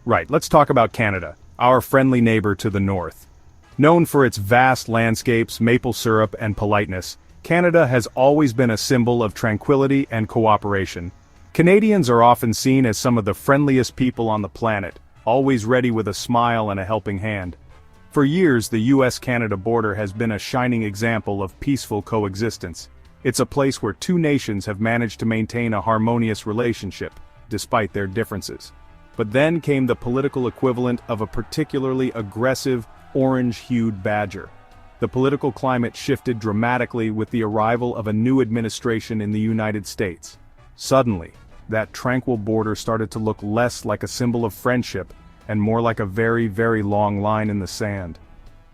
Right, let's talk about Canada, our friendly neighbor to the north. Known for its vast landscapes, maple syrup, and politeness, Canada has always been a symbol of tranquility and cooperation. Canadians are often seen as some of the friendliest people on the planet, always ready with a smile and a helping hand. For years, the U.S. Canada border has been a shining example of peaceful coexistence. It's a place where two nations have managed to maintain a harmonious relationship, despite their differences. But then came the political equivalent of a particularly aggressive, orange-hued badger. The political climate shifted dramatically with the arrival of a new administration in the United States. Suddenly, that tranquil border started to look less like a symbol of friendship and more like a very, very long line in the sand.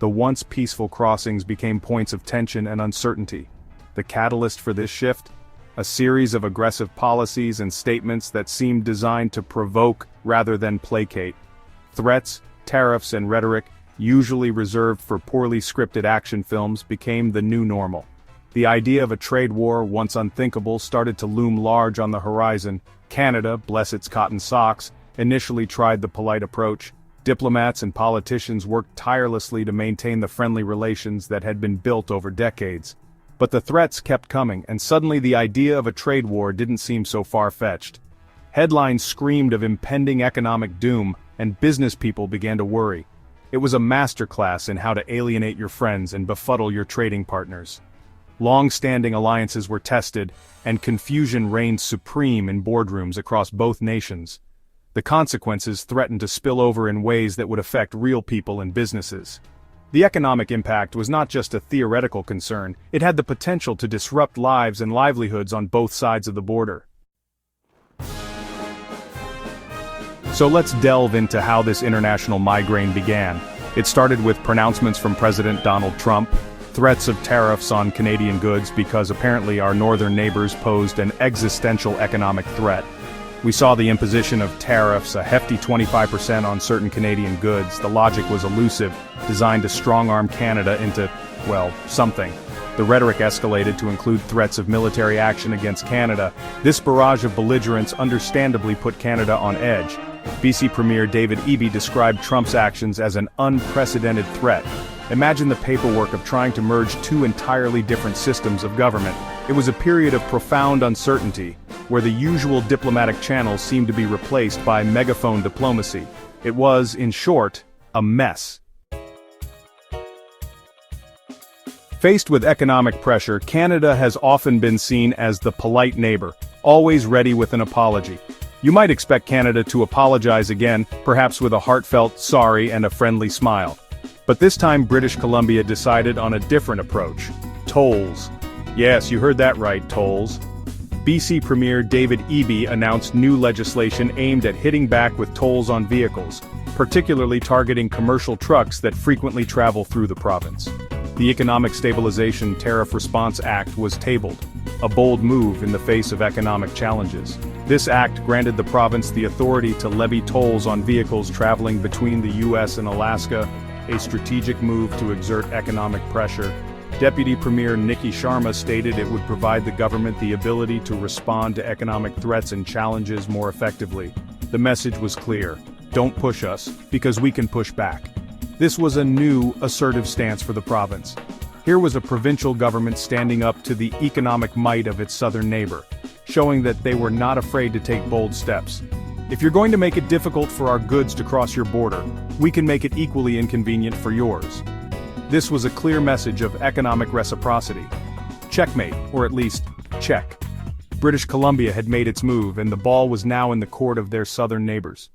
The once peaceful crossings became points of tension and uncertainty. The catalyst for this shift? A series of aggressive policies and statements that seemed designed to provoke rather than placate. Threats, tariffs, and rhetoric, usually reserved for poorly scripted action films, became the new normal. The idea of a trade war, once unthinkable, started to loom large on the horizon. Canada, bless its cotton socks, initially tried the polite approach. Diplomats and politicians worked tirelessly to maintain the friendly relations that had been built over decades. But the threats kept coming, and suddenly the idea of a trade war didn't seem so far-fetched. Headlines screamed of impending economic doom, and business people began to worry. It was a masterclass in how to alienate your friends and befuddle your trading partners. Long-standing alliances were tested, and confusion reigned supreme in boardrooms across both nations. The consequences threatened to spill over in ways that would affect real people and businesses. The economic impact was not just a theoretical concern, it had the potential to disrupt lives and livelihoods on both sides of the border. So let's delve into how this international migraine began. It started with pronouncements from President Donald Trump, threats of tariffs on Canadian goods because apparently our northern neighbors posed an existential economic threat. We saw the imposition of tariffs, a hefty 25% on certain Canadian goods. The logic was elusive, designed to strong-arm Canada into, well, something. The rhetoric escalated to include threats of military action against Canada. This barrage of belligerence understandably put Canada on edge. BC Premier David Eby described Trump's actions as an unprecedented threat. Imagine the paperwork of trying to merge two entirely different systems of government. It was a period of profound uncertainty, where the usual diplomatic channels seemed to be replaced by megaphone diplomacy. It was, in short, a mess. Faced with economic pressure, Canada has often been seen as the polite neighbor, always ready with an apology. You might expect Canada to apologize again, perhaps with a heartfelt sorry and a friendly smile. But this time British Columbia decided on a different approach. Tolls. Yes, you heard that right, tolls. BC Premier David Eby announced new legislation aimed at hitting back with tolls on vehicles, particularly targeting commercial trucks that frequently travel through the province. The Economic Stabilization Tariff Response Act was tabled, a bold move in the face of economic challenges. This act granted the province the authority to levy tolls on vehicles traveling between the U.S. and Alaska, a strategic move to exert economic pressure. Deputy Premier Nikki Sharma stated it would provide the government the ability to respond to economic threats and challenges more effectively. The message was clear: don't push us, because we can push back. This was a new, assertive stance for the province. Here was a provincial government standing up to the economic might of its southern neighbor, showing that they were not afraid to take bold steps. If you're going to make it difficult for our goods to cross your border, we can make it equally inconvenient for yours. This was a clear message of economic reciprocity. Checkmate, or at least, check. British Columbia had made its move, and the ball was now in the court of their southern neighbors.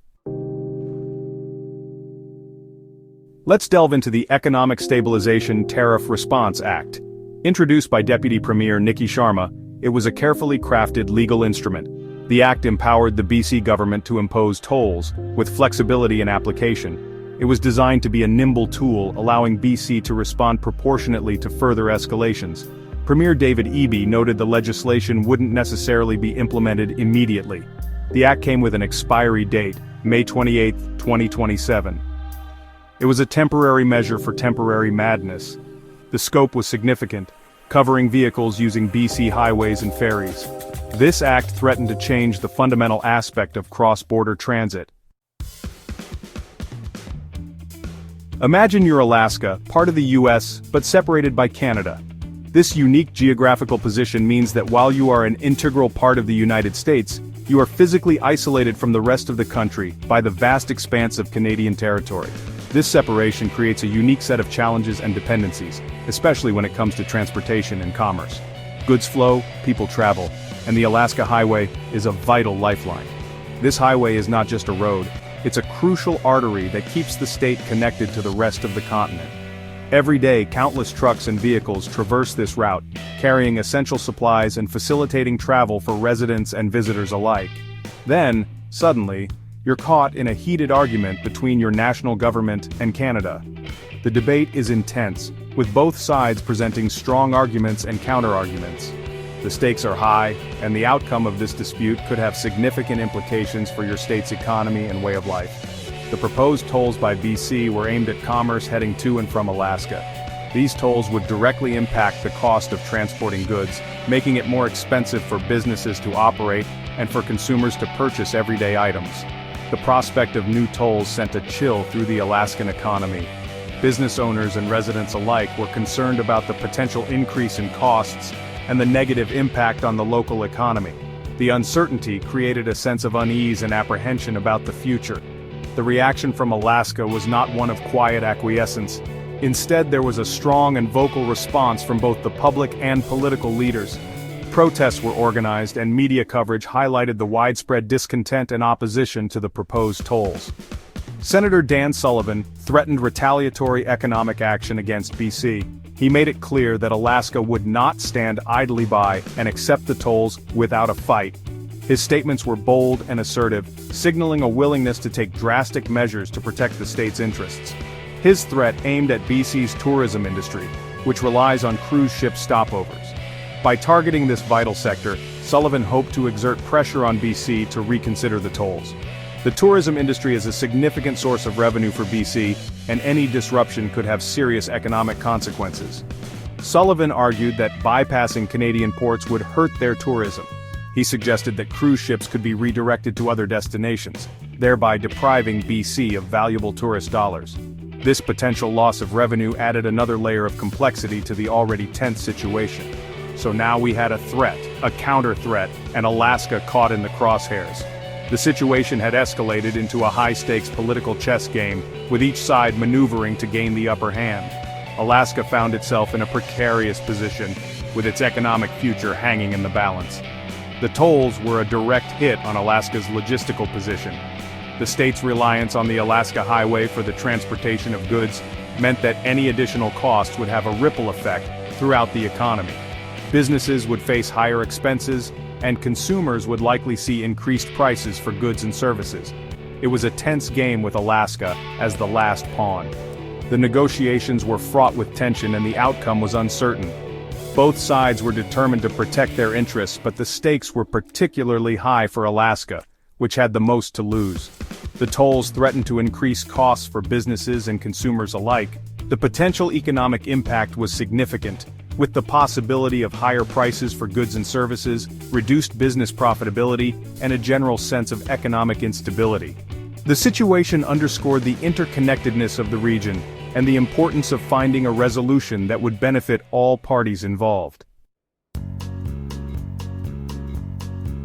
Let's delve into the Economic Stabilization Tariff Response Act. Introduced by Deputy Premier Nikki Sharma, it was a carefully crafted legal instrument. The act empowered the BC government to impose tolls, with flexibility in application. It was designed to be a nimble tool, allowing BC to respond proportionately to further escalations. Premier David Eby noted the legislation wouldn't necessarily be implemented immediately. The act came with an expiry date, May 28, 2027. It was a temporary measure for temporary madness. The scope was significant, covering vehicles using BC highways and ferries. This act threatened to change the fundamental aspect of cross-border transit. Imagine you're Alaska, part of the U.S., but separated by Canada. This unique geographical position means that while you are an integral part of the United States, you are physically isolated from the rest of the country by the vast expanse of Canadian territory. This separation creates a unique set of challenges and dependencies, especially when it comes to transportation and commerce. Goods flow, people travel, and the Alaska Highway is a vital lifeline. This highway is not just a road, it's a crucial artery that keeps the state connected to the rest of the continent. Every day, countless trucks and vehicles traverse this route, carrying essential supplies and facilitating travel for residents and visitors alike. Then, suddenly, you're caught in a heated argument between your national government and Canada. The debate is intense, with both sides presenting strong arguments and counter-arguments. The stakes are high, and the outcome of this dispute could have significant implications for your state's economy and way of life. The proposed tolls by BC were aimed at commerce heading to and from Alaska. These tolls would directly impact the cost of transporting goods, making it more expensive for businesses to operate and for consumers to purchase everyday items. The prospect of new tolls sent a chill through the Alaskan economy. Business owners and residents alike were concerned about the potential increase in costs and the negative impact on the local economy. The uncertainty created a sense of unease and apprehension about the future. The reaction from Alaska was not one of quiet acquiescence. Instead, there was a strong and vocal response from both the public and political leaders. Protests were organized and media coverage highlighted the widespread discontent and opposition to the proposed tolls. Senator Dan Sullivan threatened retaliatory economic action against BC. He made it clear that Alaska would not stand idly by and accept the tolls without a fight. His statements were bold and assertive, signaling a willingness to take drastic measures to protect the state's interests. His threat aimed at BC's tourism industry, which relies on cruise ship stopovers. By targeting this vital sector, Sullivan hoped to exert pressure on BC to reconsider the tolls. The tourism industry is a significant source of revenue for BC, and any disruption could have serious economic consequences. Sullivan argued that bypassing Canadian ports would hurt their tourism. He suggested that cruise ships could be redirected to other destinations, thereby depriving BC of valuable tourist dollars. This potential loss of revenue added another layer of complexity to the already tense situation. So now we had a threat, a counter-threat, and Alaska caught in the crosshairs. The situation had escalated into a high-stakes political chess game, with each side maneuvering to gain the upper hand. Alaska found itself in a precarious position, with its economic future hanging in the balance. The tolls were a direct hit on Alaska's logistical position. The state's reliance on the Alaska Highway for the transportation of goods meant that any additional costs would have a ripple effect throughout the economy. Businesses would face higher expenses, and consumers would likely see increased prices for goods and services. It was a tense game with Alaska as the last pawn. The negotiations were fraught with tension and the outcome was uncertain. Both sides were determined to protect their interests, but the stakes were particularly high for Alaska, which had the most to lose. The tolls threatened to increase costs for businesses and consumers alike. The potential economic impact was significant, with the possibility of higher prices for goods and services, reduced business profitability, and a general sense of economic instability. The situation underscored the interconnectedness of the region, and the importance of finding a resolution that would benefit all parties involved.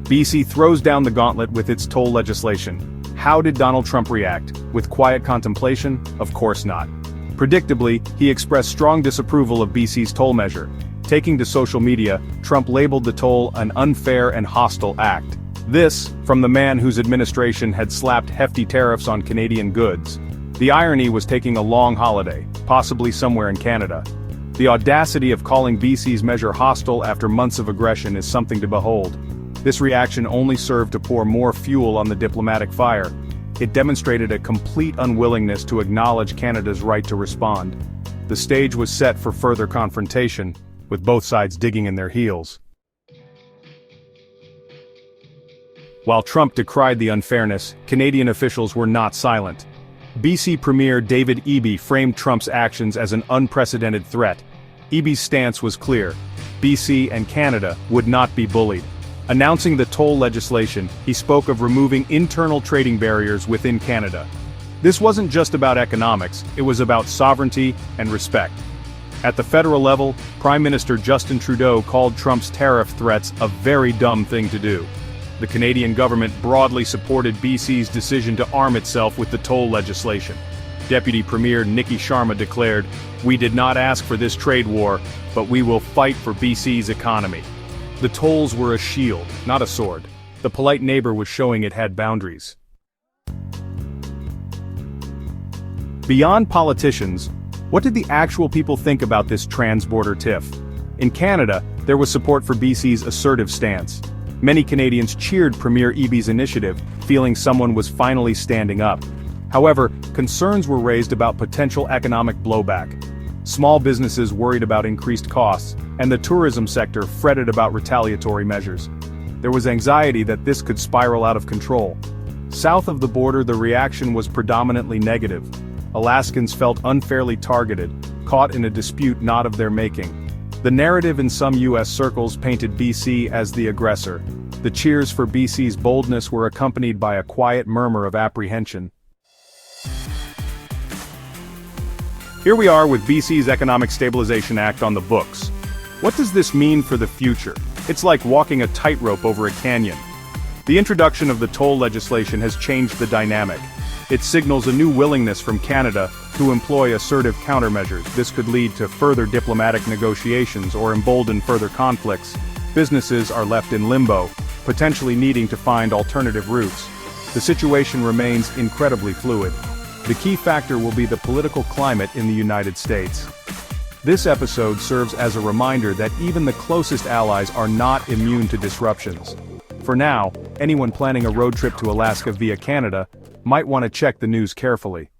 BC throws down the gauntlet with its toll legislation. How did Donald Trump react? With quiet contemplation? Of course not. Predictably, he expressed strong disapproval of BC's toll measure. Taking to social media, Trump labeled the toll an unfair and hostile act. This, from the man whose administration had slapped hefty tariffs on Canadian goods. The irony was taking a long holiday, possibly somewhere in Canada. The audacity of calling BC's measure hostile after months of aggression is something to behold. This reaction only served to pour more fuel on the diplomatic fire. It demonstrated a complete unwillingness to acknowledge Canada's right to respond. The stage was set for further confrontation, with both sides digging in their heels. While Trump decried the unfairness, Canadian officials were not silent. BC Premier David Eby framed Trump's actions as an unprecedented threat. Eby's stance was clear: BC and Canada would not be bullied. Announcing the toll legislation, he spoke of removing internal trading barriers within Canada. This wasn't just about economics, it was about sovereignty and respect. At the federal level, Prime Minister Justin Trudeau called Trump's tariff threats a very dumb thing to do. The Canadian government broadly supported BC's decision to arm itself with the toll legislation. Deputy Premier Nikki Sharma declared, "We did not ask for this trade war, but we will fight for BC's economy." The tolls were a shield, not a sword. The polite neighbor was showing it had boundaries. Beyond politicians, what did the actual people think about this trans-border tiff? In Canada, there was support for BC's assertive stance. Many Canadians cheered Premier Eby's initiative, feeling someone was finally standing up. However, concerns were raised about potential economic blowback. Small businesses worried about increased costs, and the tourism sector fretted about retaliatory measures. There was anxiety that this could spiral out of control. South of the border, the reaction was predominantly negative. Alaskans felt unfairly targeted, caught in a dispute not of their making. The narrative in some U.S. circles painted BC as the aggressor. The cheers for BC's boldness were accompanied by a quiet murmur of apprehension. Here we are with BC's Economic Stabilization Act on the books. What does this mean for the future? It's like walking a tightrope over a canyon. The introduction of the toll legislation has changed the dynamic. It signals a new willingness from Canada to employ assertive countermeasures. This could lead to further diplomatic negotiations or embolden further conflicts. Businesses are left in limbo, potentially needing to find alternative routes. The situation remains incredibly fluid. The key factor will be the political climate in the United States. This episode serves as a reminder that even the closest allies are not immune to disruptions. For now, anyone planning a road trip to Alaska via Canada might want to check the news carefully.